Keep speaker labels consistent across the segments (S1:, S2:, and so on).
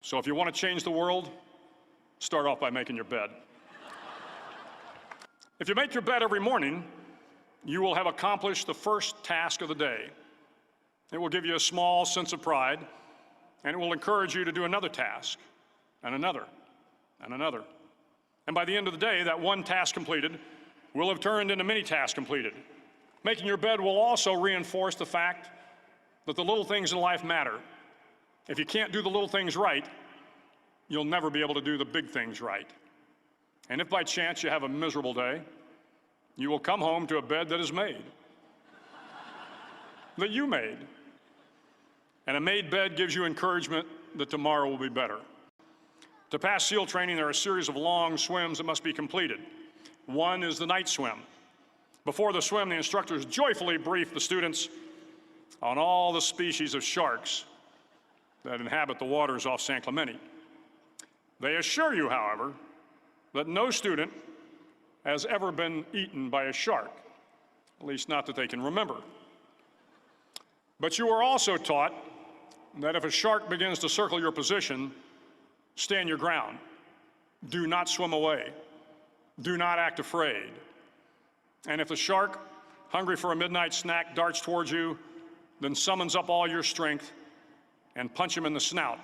S1: So if you want to change the world, start off by making your bed. If you make your bed every morning, you will have accomplished the first task of the day. It will give you a small sense of pride, and it will encourage you to do another task, and another, and another. And by the end of the day, that one task completed will have turned into many tasks completed. Making your bed will also reinforce the fact that the little things in life matter. If you can't do the little things right, you'll never be able to do the big things right. And if by chance you have a miserable day, you will come home to a bed that is made, that you made. And a made bed gives you encouragement that tomorrow will be better. To pass SEAL training, there are a series of long swims that must be completed. One is the night swim. Before the swim, the instructors joyfully brief the students on all the species of sharks that inhabit the waters off San Clemente. They assure you, however, that no student has ever been eaten by a shark, at least not that they can remember. But you are also taught that if a shark begins to circle your position, stand your ground. Do not swim away. Do not act afraid. And if the shark, hungry for a midnight snack, darts towards you, then summons up all your strength and punch him in the snout,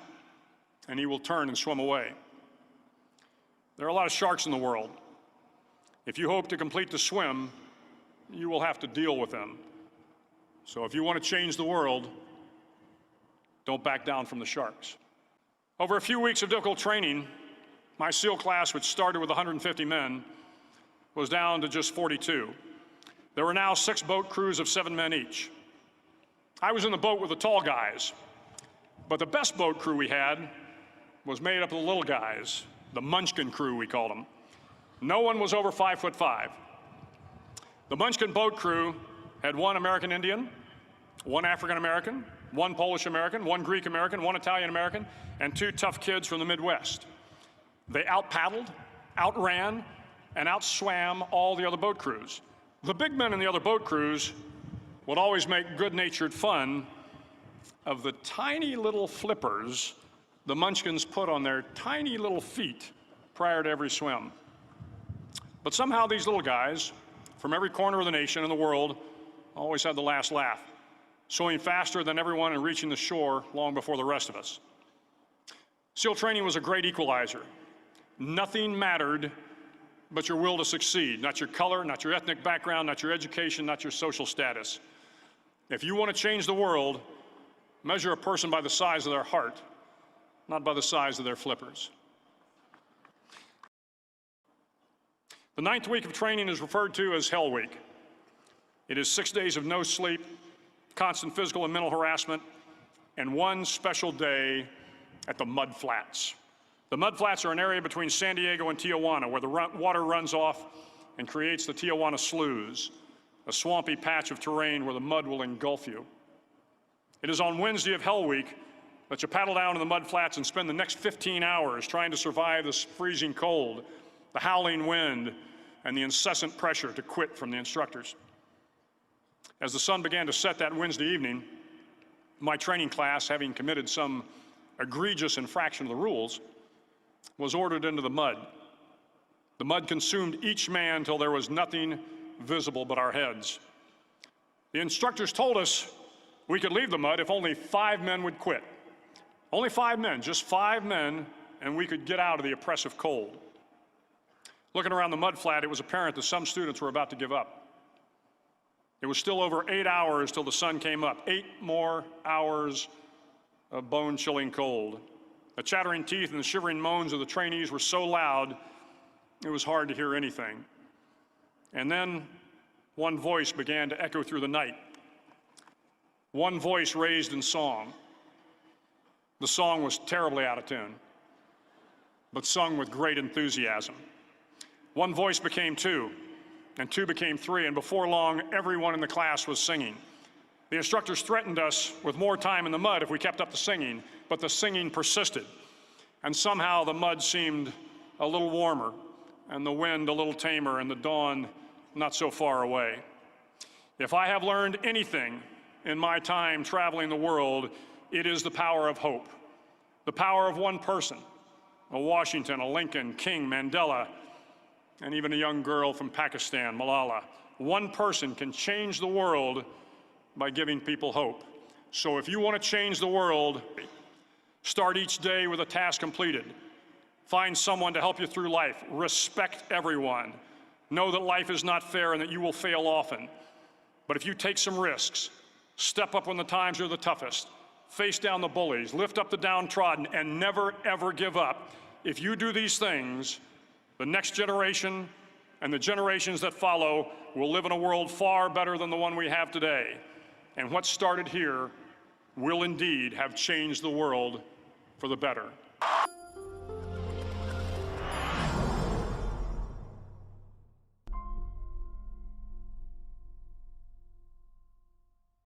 S1: and he will turn and swim away. There are a lot of sharks in the world. If you hope to complete the swim, you will have to deal with them. So if you want to change the world, don't back down from the sharks. Over a few weeks of difficult training, my SEAL class, which started with 150 men, was down to just 42. There were now 6 boat crews of 7 men each. I was in the boat with the tall guys, but the best boat crew we had was made up of the little guys, the Munchkin crew, we called them. No one was over 5'5". The Munchkin boat crew had 1 American Indian, 1 African American, 1 Polish American, 1 Greek American, 1 Italian American, and 2 tough kids from the Midwest. They out-paddled, outran, and outswam all the other boat crews. The big men in the other boat crews would always make good-natured fun of the tiny little flippers the Munchkins put on their tiny little feet prior to every swim. But somehow these little guys from every corner of the nation and the world always had the last laugh, swimming faster than everyone and reaching the shore long before the rest of us. SEAL training was a great equalizer. Nothing mattered but your will to succeed, not your color, not your ethnic background, not your education, not your social status. If you want to change the world, measure a person by the size of their heart, not by the size of their flippers. The 9th week of training is referred to as Hell Week. It is 6 days of no sleep, constant physical and mental harassment, and 1 special day at the Mud Flats. The Mud Flats are an area between San Diego and Tijuana where the water runs off and creates the Tijuana Sloughs, a swampy patch of terrain where the mud will engulf you. It is on Wednesday of Hell Week that you paddle down to the Mud Flats and spend the next 15 hours trying to survive this freezing cold, the howling wind, and the incessant pressure to quit from the instructors. As the sun began to set that Wednesday evening, my training class, having committed some egregious infraction of the rules, was ordered into the mud. The mud consumed each man till there was nothing visible but our heads. The instructors told us we could leave the mud if only 5 men would quit. Only 5 men, just 5 men, and we could get out of the oppressive cold. Looking around the mud flat, it was apparent that some students were about to give up. It was still over 8 hours till the sun came up. 8 more hours of bone-chilling cold. The chattering teeth and the shivering moans of the trainees were so loud, it was hard to hear anything. And then one voice began to echo through the night. One voice raised in song. The song was terribly out of tune, but sung with great enthusiasm. One voice became 2, and 2 became 3, and before long, everyone in the class was singing. The instructors threatened us with more time in the mud if we kept up the singing, but the singing persisted. And somehow the mud seemed a little warmer, and the wind a little tamer, and the dawn not so far away. If I have learned anything in my time traveling the world, it is the power of hope. The power of one person, a Washington, a Lincoln, King, Mandela, and even a young girl from Pakistan, Malala. One person can change the world by giving people hope. So if you want to change the world, start each day with a task completed. Find someone to help you through life. Respect everyone. Know that life is not fair and that you will fail often. But if you take some risks, step up when the times are the toughest, face down the bullies, lift up the downtrodden, and never, ever give up. If you do these things, the next generation and the generations that follow will live in a world far better than the one we have today. And what started here will indeed have changed the world for the better.